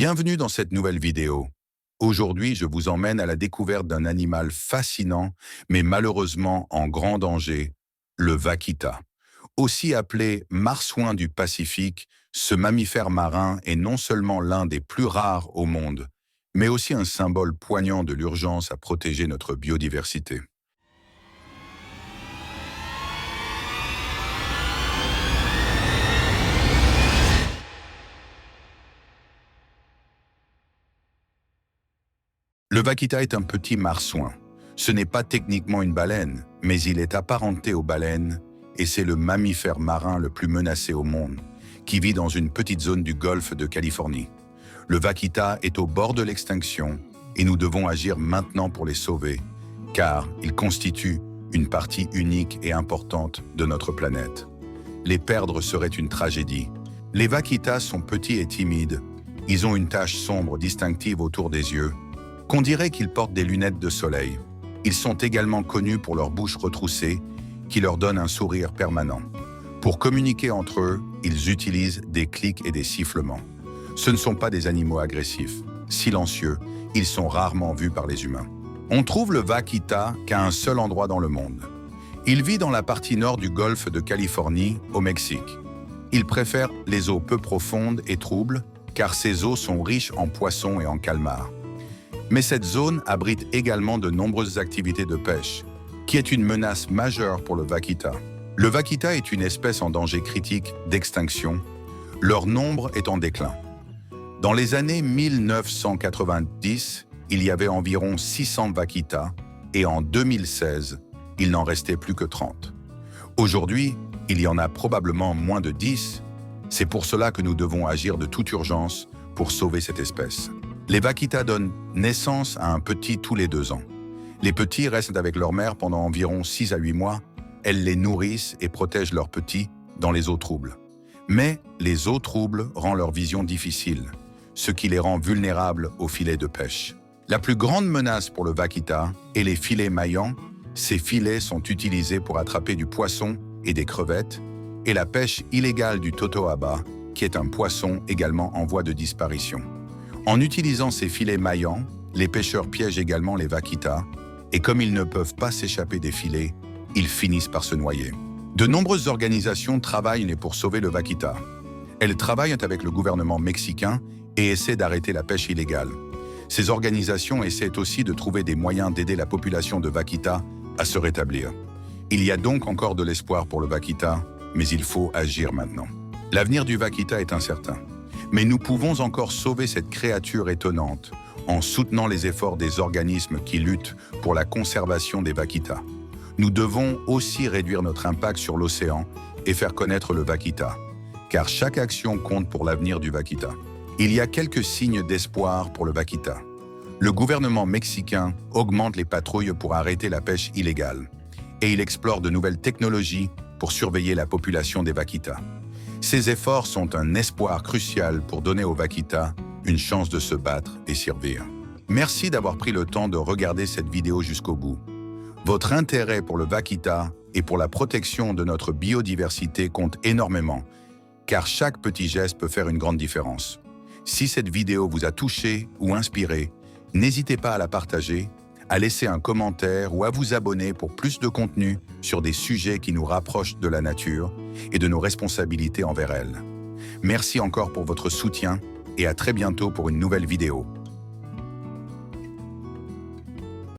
Bienvenue dans cette nouvelle vidéo. Aujourd'hui, je vous emmène à la découverte d'un animal fascinant, mais malheureusement en grand danger, le vaquita. Aussi appelé marsouin du Pacifique, ce mammifère marin est non seulement l'un des plus rares au monde, mais aussi un symbole poignant de l'urgence à protéger notre biodiversité. Le vaquita est un petit marsouin. Ce n'est pas techniquement une baleine, mais il est apparenté aux baleines et c'est le mammifère marin le plus menacé au monde, qui vit dans une petite zone du golfe de Californie. Le vaquita est au bord de l'extinction et nous devons agir maintenant pour les sauver, car ils constituent une partie unique et importante de notre planète. Les perdre serait une tragédie. Les vaquitas sont petits et timides. Ils ont une tache sombre distinctive autour des yeux, qu'on dirait qu'ils portent des lunettes de soleil. Ils sont également connus pour leur bouche retroussée, qui leur donne un sourire permanent. Pour communiquer entre eux, ils utilisent des clics et des sifflements. Ce ne sont pas des animaux agressifs. Silencieux, ils sont rarement vus par les humains. On trouve le vaquita qu'à un seul endroit dans le monde. Il vit dans la partie nord du golfe de Californie, au Mexique. Il préfère les eaux peu profondes et troubles, car ces eaux sont riches en poissons et en calmars. Mais cette zone abrite également de nombreuses activités de pêche, qui est une menace majeure pour le vaquita. Le vaquita est une espèce en danger critique d'extinction. Leur nombre est en déclin. Dans les années 1990, il y avait environ 600 vaquitas et en 2016, il n'en restait plus que 30. Aujourd'hui, il y en a probablement moins de 10. C'est pour cela que nous devons agir de toute urgence pour sauver cette espèce. Les vaquitas donnent naissance à un petit tous les 2 ans. Les petits restent avec leur mère pendant environ 6 à 8 mois. Elles les nourrissent et protègent leurs petits dans les eaux troubles. Mais les eaux troubles rendent leur vision difficile, ce qui les rend vulnérables aux filets de pêche. La plus grande menace pour le vaquita est les filets maillants. Ces filets sont utilisés pour attraper du poisson et des crevettes, et la pêche illégale du totoaba, qui est un poisson également en voie de disparition. En utilisant ces filets maillants, les pêcheurs piègent également les vaquitas, et comme ils ne peuvent pas s'échapper des filets, ils finissent par se noyer. De nombreuses organisations travaillent pour sauver le vaquita. Elles travaillent avec le gouvernement mexicain et essaient d'arrêter la pêche illégale. Ces organisations essaient aussi de trouver des moyens d'aider la population de vaquita à se rétablir. Il y a donc encore de l'espoir pour le vaquita, mais il faut agir maintenant. L'avenir du vaquita est incertain. Mais nous pouvons encore sauver cette créature étonnante en soutenant les efforts des organismes qui luttent pour la conservation des vaquitas. Nous devons aussi réduire notre impact sur l'océan et faire connaître le vaquita, car chaque action compte pour l'avenir du vaquita. Il y a quelques signes d'espoir pour le vaquita. Le gouvernement mexicain augmente les patrouilles pour arrêter la pêche illégale, et il explore de nouvelles technologies pour surveiller la population des vaquitas. Ces efforts sont un espoir crucial pour donner aux vaquitas une chance de se battre et survivre. Merci d'avoir pris le temps de regarder cette vidéo jusqu'au bout. Votre intérêt pour le vaquita et pour la protection de notre biodiversité compte énormément, car chaque petit geste peut faire une grande différence. Si cette vidéo vous a touché ou inspiré, n'hésitez pas à la partager, à laisser un commentaire ou à vous abonner pour plus de contenu sur des sujets qui nous rapprochent de la nature et de nos responsabilités envers elle. Merci encore pour votre soutien et à très bientôt pour une nouvelle vidéo.